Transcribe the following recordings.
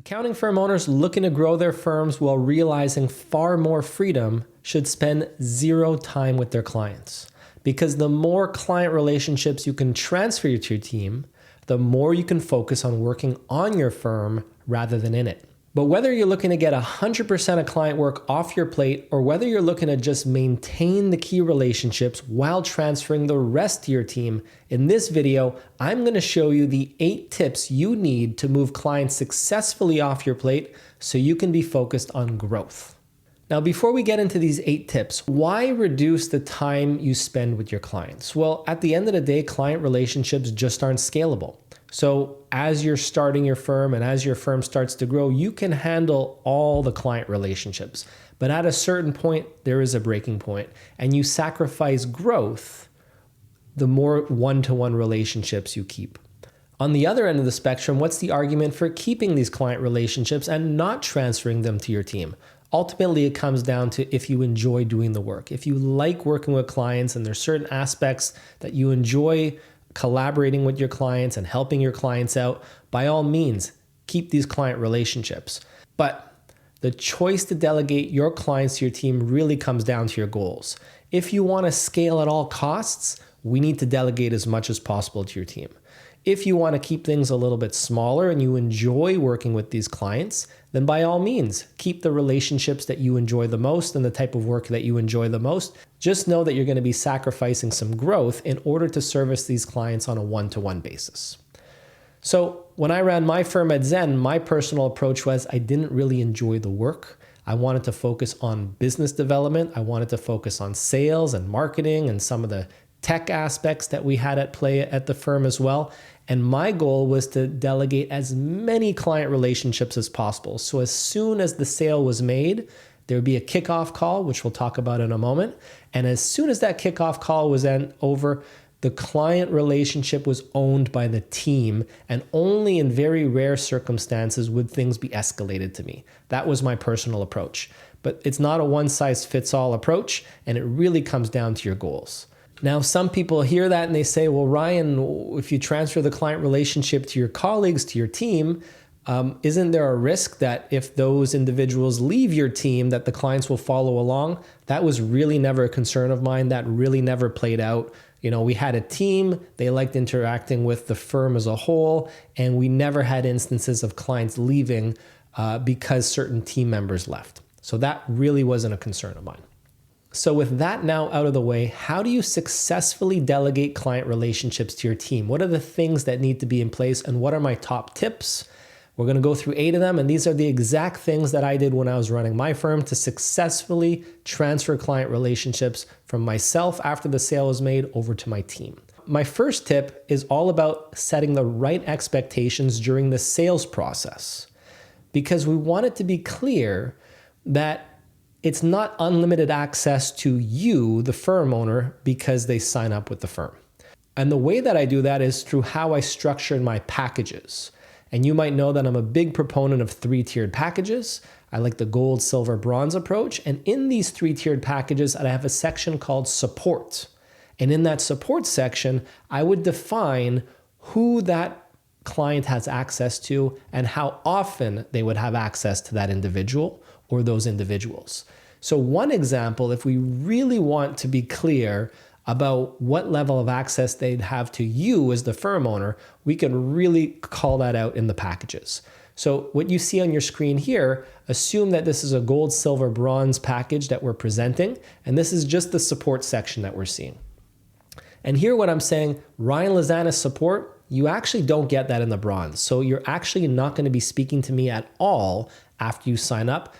Accounting firm owners looking to grow their firms while realizing far more freedom should spend zero time with their clients. Because the more client relationships you can transfer to your team, the more you can focus on working on your firm rather than in it. But whether you're looking to get 100% of client work off your plate, or whether you're looking to just maintain the key relationships while transferring the rest to your team, in this video, I'm going to show you the 8 tips you need to move clients successfully off your plate so you can be focused on growth. Now, before we get into these 8 tips, why reduce the time you spend with your clients? Well, at the end of the day, client relationships just aren't scalable. So as you're starting your firm and as your firm starts to grow, you can handle all the client relationships. But at a certain point, there is a breaking point, and you sacrifice growth the more one-to-one relationships you keep. On the other end of the spectrum, what's the argument for keeping these client relationships and not transferring them to your team? Ultimately, it comes down to if you enjoy doing the work. If you like working with clients and there's certain aspects that you enjoy collaborating with your clients and helping your clients out, by all means, keep these client relationships. But the choice to delegate your clients to your team really comes down to your goals. If you want to scale at all costs, we need to delegate as much as possible to your team. If you want to keep things a little bit smaller and you enjoy working with these clients, then by all means, keep the relationships that you enjoy the most and the type of work that you enjoy the most. Just know that you're going to be sacrificing some growth in order to service these clients on a one-to-one basis. So when I ran my firm at Xen, my personal approach was I didn't really enjoy the work. I wanted to focus on business development. I wanted to focus on sales and marketing and some of the tech aspects that we had at play at the firm as well. And my goal was to delegate as many client relationships as possible. So as soon as the sale was made, there would be a kickoff call, which we'll talk about in a moment. And as soon as that kickoff call was over, the client relationship was owned by the team, and only in very rare circumstances would things be escalated to me. That was my personal approach. But it's not a one-size-fits-all approach, and it really comes down to your goals. Now, some people hear that and they say, well, Ryan, if you transfer the client relationship to your colleagues, to your team, isn't there a risk that if those individuals leave your team, that the clients will follow along? That was really never a concern of mine. That really never played out. You know, we had a team, they liked interacting with the firm as a whole, and we never had instances of clients leaving because certain team members left. So that really wasn't a concern of mine. So with that now out of the way, how do you successfully delegate client relationships to your team? What are the things that need to be in place, and what are my top tips? We're going to go through 8 of them, and these are the exact things that I did when I was running my firm to successfully transfer client relationships from myself after the sale was made over to my team. My first tip is all about setting the right expectations during the sales process, because we want it to be clear that it's not unlimited access to you, the firm owner, because they sign up with the firm. And the way that I do that is through how I structured my packages. And you might know that I'm a big proponent of 3-tiered packages. I like the gold, silver, bronze approach. And in these 3-tiered packages, I have a section called support. And in that support section, I would define who that client has access to and how often they would have access to that individual or those individuals. So one example, if we really want to be clear about what level of access they'd have to you as the firm owner, we can really call that out in the packages. So what you see on your screen here, assume that this is a gold, silver, bronze package that we're presenting, and this is just the support section that we're seeing. And here what I'm saying, Ryan Lozana's support, you actually don't get that in the bronze. So you're actually not going to be speaking to me at all after you sign up.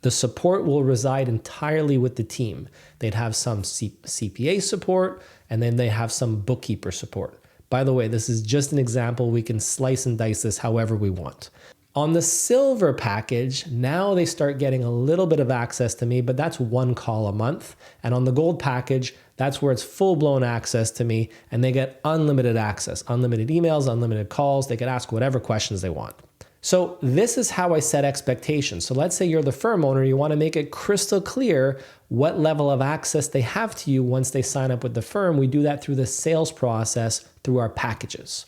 The support will reside entirely with the team. They'd have some CPA support, and then they have some bookkeeper support. By the way, this is just an example. We can slice and dice this however we want. On the silver package, now they start getting a little bit of access to me, but that's 1 call a month. And on the gold package, that's where it's full-blown access to me, and they get unlimited access, unlimited emails, unlimited calls. They can ask whatever questions they want. So this is how I set expectations. So let's say you're the firm owner, you want to make it crystal clear what level of access they have to you once they sign up with the firm. We do that through the sales process through our packages.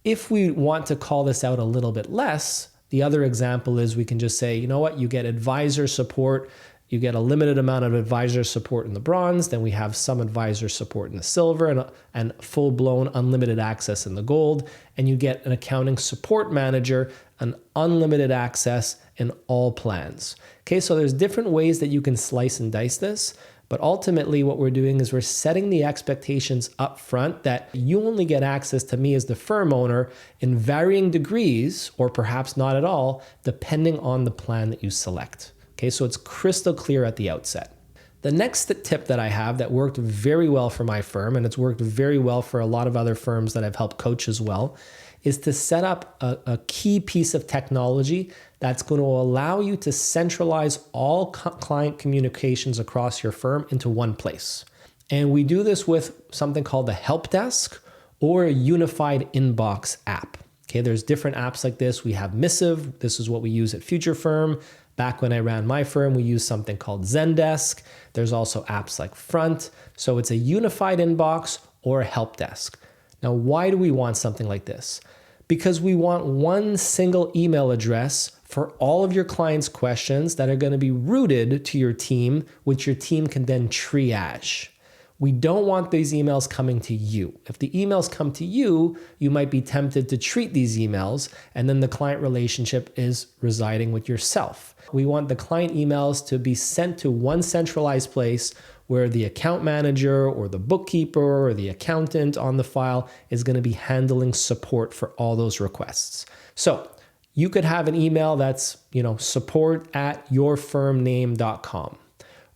If we want to call this out a little bit less, The other example is we can just say, you know what, you get advisor support. You get a limited amount of advisor support in the bronze, then we have some advisor support in the silver and full-blown unlimited access in the gold, and you get an accounting support manager, an unlimited access in all plans. Okay, so there's different ways that you can slice and dice this, but ultimately what we're doing is we're setting the expectations up front that you only get access to me as the firm owner in varying degrees, or perhaps not at all, depending on the plan that you select. Okay, so it's crystal clear at the outset. The next tip that I have that worked very well for my firm, and it's worked very well for a lot of other firms that I've helped coach as well, is to set up a key piece of technology that's going to allow you to centralize all client communications across your firm into one place. And we do this with something called the help desk or a unified inbox app. Okay, there's different apps like this. We have Missive. This is what we use at Future Firm. Back when I ran my firm, we used something called Zendesk. There's also apps like Front. So it's a unified inbox or a help desk. Now, why do we want something like this? Because we want one single email address for all of your clients' questions that are going to be routed to your team, which your team can then triage. We don't want these emails coming to you. If the emails come to you, you might be tempted to treat these emails, and then the client relationship is residing with yourself. We want the client emails to be sent to one centralized place where the account manager or the bookkeeper or the accountant on the file is going to be handling support for all those requests. So you could have an email that's, support@yourfirmname.com.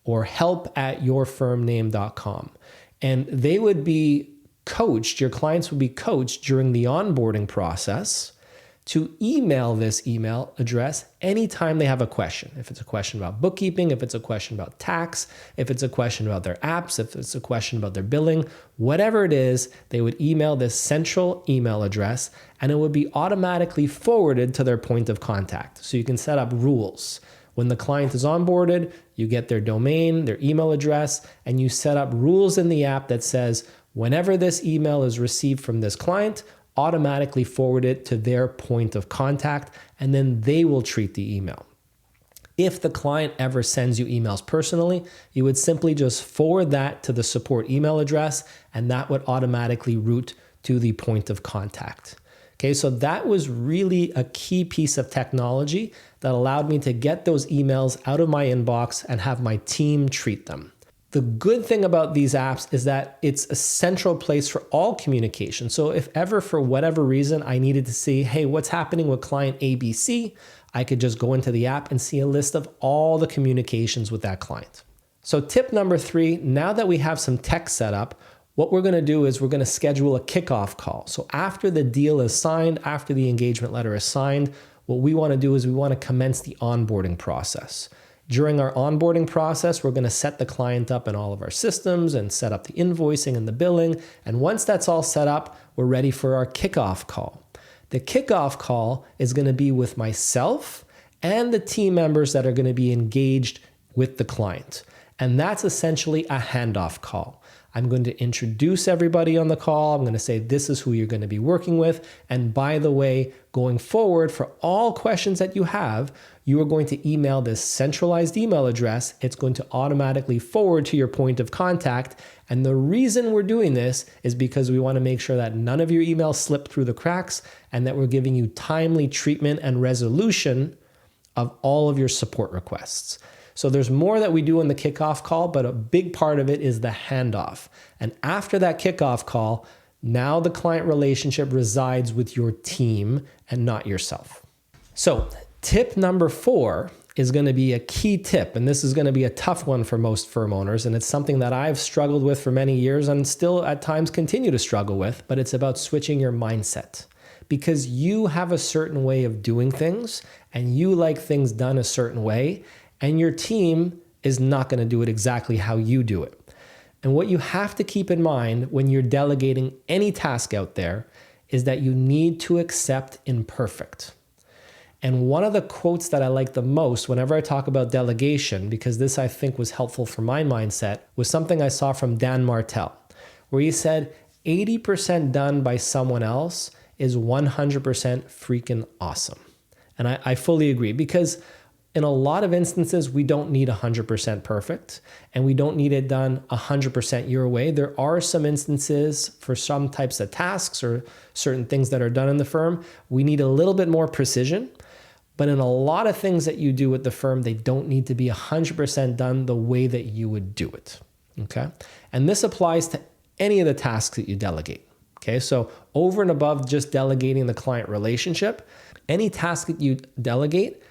or help@yourfirmname.com. And they would be coached, your clients would be coached during the onboarding process to email this email address anytime they have a question. If it's a question about bookkeeping, if it's a question about tax, if it's a question about their apps, if it's a question about their billing, whatever it is, they would email this central email address and it would be automatically forwarded to their point of contact. So you can set up rules. When the client is onboarded, you get their domain, their email address, and you set up rules in the app that says, whenever this email is received from this client, automatically forward it to their point of contact, and then they will treat the email. If the client ever sends you emails personally, you would simply just forward that to the support email address, and that would automatically route to the point of contact. Okay, so that was really a key piece of technology that allowed me to get those emails out of my inbox and have my team treat them. The good thing about these apps is that it's a central place for all communication. So if ever for whatever reason I needed to see, hey, what's happening with client ABC, I could just go into the app and see a list of all the communications with that client. So tip number 3, now that we have some tech set up, what we're going to do is we're going to schedule a kickoff call. So after the deal is signed, after the engagement letter is signed, what we want to do is we want to commence the onboarding process. During our onboarding process, we're going to set the client up in all of our systems and set up the invoicing and the billing. And once that's all set up, we're ready for our kickoff call. The kickoff call is going to be with myself and the team members that are going to be engaged with the client. And that's essentially a handoff call. I'm going to introduce everybody on the call. I'm going to say, this is who you're going to be working with. And by the way, going forward, for all questions that you have, you are going to email this centralized email address. It's going to automatically forward to your point of contact. And the reason we're doing this is because we want to make sure that none of your emails slip through the cracks and that we're giving you timely treatment and resolution of all of your support requests. So there's more that we do in the kickoff call, but a big part of it is the handoff. And after that kickoff call, now the client relationship resides with your team and not yourself. So tip number 4 is going to be a key tip, and this is going to be a tough one for most firm owners, and it's something that I've struggled with for many years and still at times continue to struggle with, but it's about switching your mindset. Because you have a certain way of doing things, and you like things done a certain way, and your team is not going to do it exactly how you do it. And what you have to keep in mind when you're delegating any task out there is that you need to accept imperfect. And one of the quotes that I like the most whenever I talk about delegation, because this I think was helpful for my mindset, was something I saw from Dan Martell, where he said, 80% done by someone else is 100% freaking awesome. And I fully agree, because in a lot of instances, we don't need 100% perfect, and we don't need it done 100% your way. There are some instances for some types of tasks or certain things that are done in the firm, we need a little bit more precision. But in a lot of things that you do with the firm, they don't need to be 100% done the way that you would do it. Okay. And this applies to any of the tasks that you delegate. Okay. So over and above just delegating the client relationship, any task that you delegate,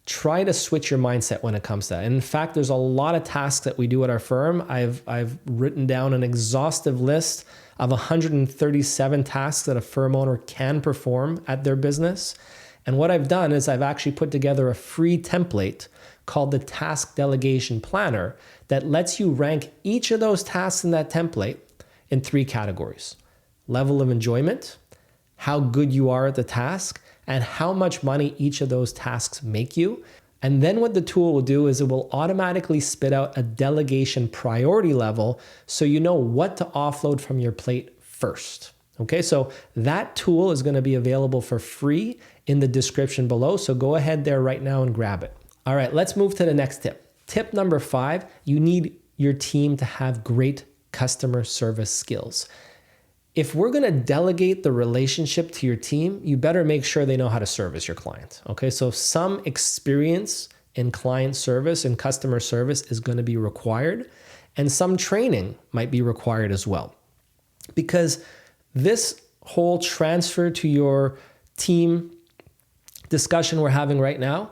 try to switch your mindset when it comes to that. And in fact, there's a lot of tasks that we do at our firm. I've written down an exhaustive list of 137 tasks that a firm owner can perform at their business. And what I've done is I've actually put together a free template called the Task Delegation Planner that lets you rank each of those tasks in that template in 3 categories: level of enjoyment, how good you are at the task, and how much money each of those tasks make you. And then what the tool will do is it will automatically spit out a delegation priority level so you know what to offload from your plate first. Okay, so that tool is going to be available for free in the description below. So go ahead there right now and grab it. All right, let's move to the next tip. Tip number 5, you need your team to have great customer service skills. If we're going to delegate the relationship to your team, you better make sure they know how to service your client. Okay, so some experience in client service and customer service is going to be required, and some training might be required as well. Because this whole transfer to your team discussion we're having right now,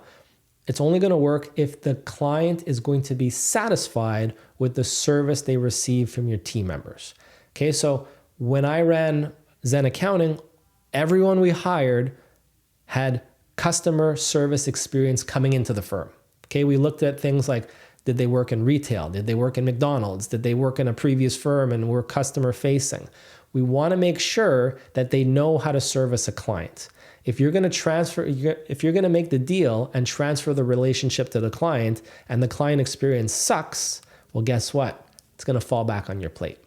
it's only going to work if the client is going to be satisfied with the service they receive from your team members. Okay, so when I ran Xen Accounting, everyone we hired had customer service experience coming into the firm. Okay, we looked at things like, did they work in retail? Did they work in McDonald's? Did they work in a previous firm and were customer facing? We want to make sure that they know how to service a client. If you're going to make the deal and transfer the relationship to the client and the client experience sucks, well, guess what? It's going to fall back on your plate.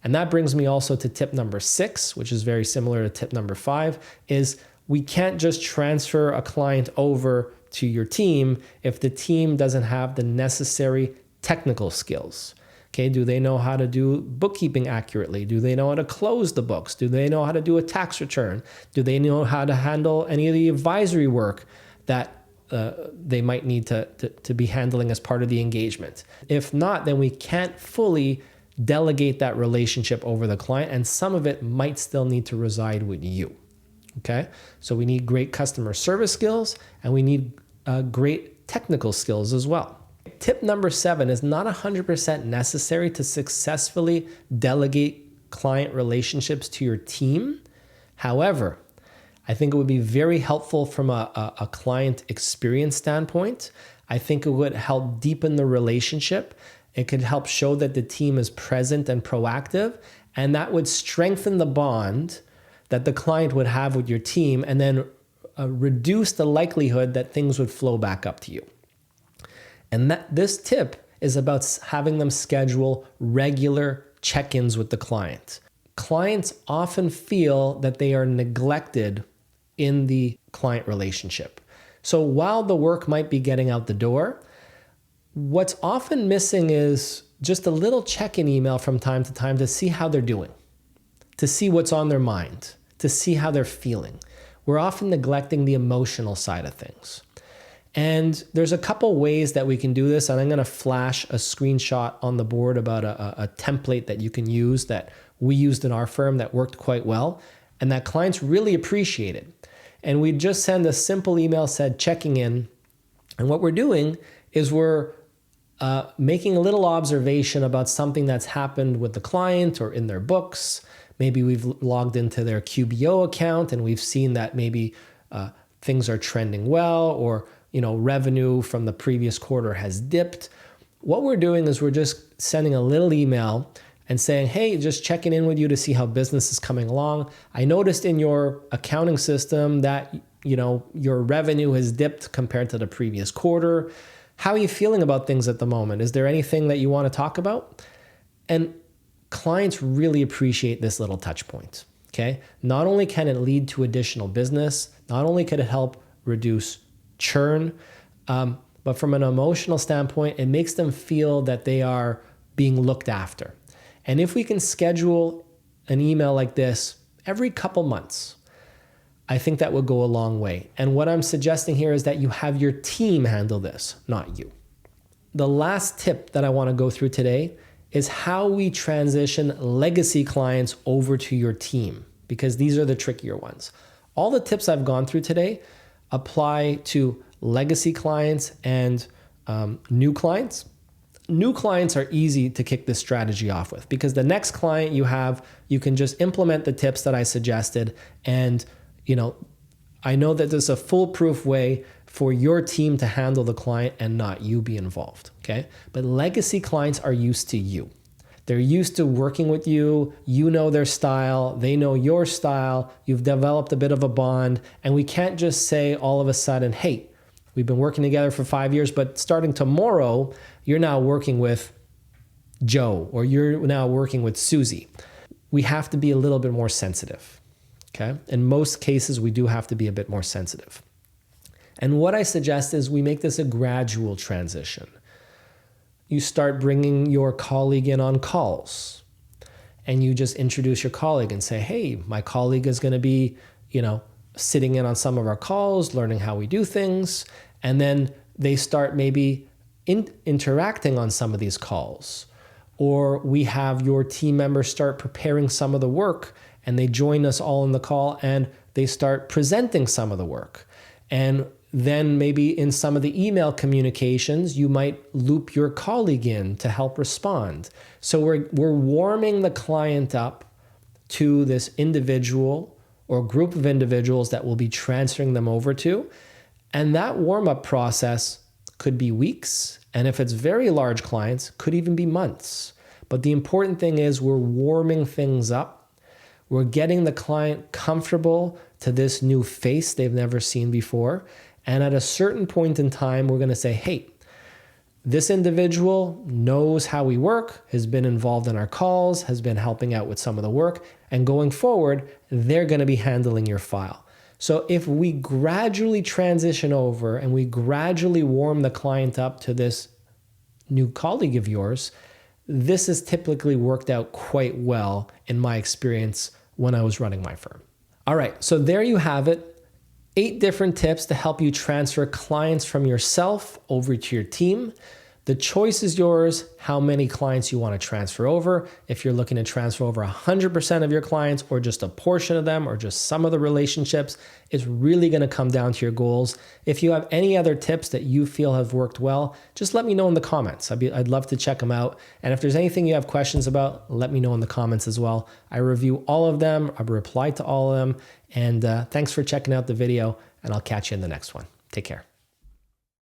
And that brings me also to tip number 6, which is very similar to tip number 5, is we can't just transfer a client over to your team if the team doesn't have the necessary technical skills. Okay, do they know how to do bookkeeping accurately? Do they know how to close the books? Do they know how to do a tax return? Do they know how to handle any of the advisory work that they might need to be handling as part of the engagement? If not, then we can't fully delegate that relationship over the client, and some of it might still need to reside with you. Okay, so we need great customer service skills, and we need great technical skills as well. Tip number 7 is not 100% necessary to successfully delegate client relationships to your team. However, I think it would be very helpful from a client experience standpoint. I think it would help deepen the relationship. It could help show that the team is present and proactive, and that would strengthen the bond that the client would have with your team, and then reduce the likelihood that things would flow back up to you. And this tip is about having them schedule regular check-ins with the client. Clients often feel that they are neglected in the client relationship. So while the work might be getting out the door, what's often missing is just a little check-in email from time to time to see how they're doing, to see what's on their mind, to see how they're feeling. We're often neglecting the emotional side of things. And there's a couple ways that we can do this, and I'm going to flash a screenshot on the board about a template that you can use that we used in our firm that worked quite well and that clients really appreciated. And we just send a simple email said checking in, and what we're doing is we're making a little observation about something that's happened with the client or in their books. Maybe we've logged into their QBO account and we've seen that maybe things are trending well, or revenue from the previous quarter has dipped. What we're doing is we're just sending a little email and saying, hey, just checking in with you to see how business is coming along. I noticed in your accounting system that your revenue has dipped compared to the previous quarter. How are you feeling about things at the moment? Is there anything that you want to talk about? And clients really appreciate this little touch point. Okay. Not only can it lead to additional business, not only can it help reduce churn. But from an emotional standpoint, it makes them feel that they are being looked after. And if we can schedule an email like this every couple months, I think that would go a long way. And what I'm suggesting here is that you have your team handle this, not you. The last tip that I want to go through today is how we transition legacy clients over to your team, because these are the trickier ones. All the tips I've gone through today apply to legacy clients and new clients. New clients are easy to kick this strategy off with, because the next client you have, you can just implement the tips that I suggested. And, I know that there's a foolproof way for your team to handle the client and not you be involved. Okay. But legacy clients are used to you. They're used to working with you. You know their style. They know your style. You've developed a bit of a bond. And we can't just say all of a sudden, hey, we've been working together for 5 years, but starting tomorrow, you're now working with Joe, or you're now working with Susie. We have to be a little bit more sensitive. Okay. In most cases, we do have to be a bit more sensitive. And what I suggest is we make this a gradual transition. You start bringing your colleague in on calls, and you just introduce your colleague and say, hey, my colleague is going to be, sitting in on some of our calls, learning how we do things. And then they start maybe interacting on some of these calls. Or we have your team members start preparing some of the work, and they join us all in the call and they start presenting some of the work. And then maybe in some of the email communications, you might loop your colleague in to help respond. So we're warming the client up to this individual or group of individuals that we'll be transferring them over to. And that warm-up process could be weeks. And if it's very large clients, could even be months. But the important thing is we're warming things up. We're getting the client comfortable to this new face they've never seen before. And at a certain point in time, we're going to say, hey, this individual knows how we work, has been involved in our calls, has been helping out with some of the work. And going forward, they're going to be handling your file. So if we gradually transition over and we gradually warm the client up to this new colleague of yours, this has typically worked out quite well in my experience when I was running my firm. All right, so there you have it. 8 different tips to help you transfer clients from yourself over to your team. The choice is yours, how many clients you want to transfer over. If you're looking to transfer over 100% of your clients, or just a portion of them, or just some of the relationships, it's really going to come down to your goals. If you have any other tips that you feel have worked well, just let me know in the comments. I'd love to check them out. And if there's anything you have questions about, let me know in the comments as well. I review all of them. I reply to all of them. And thanks for checking out the video, and I'll catch you in the next one. Take care.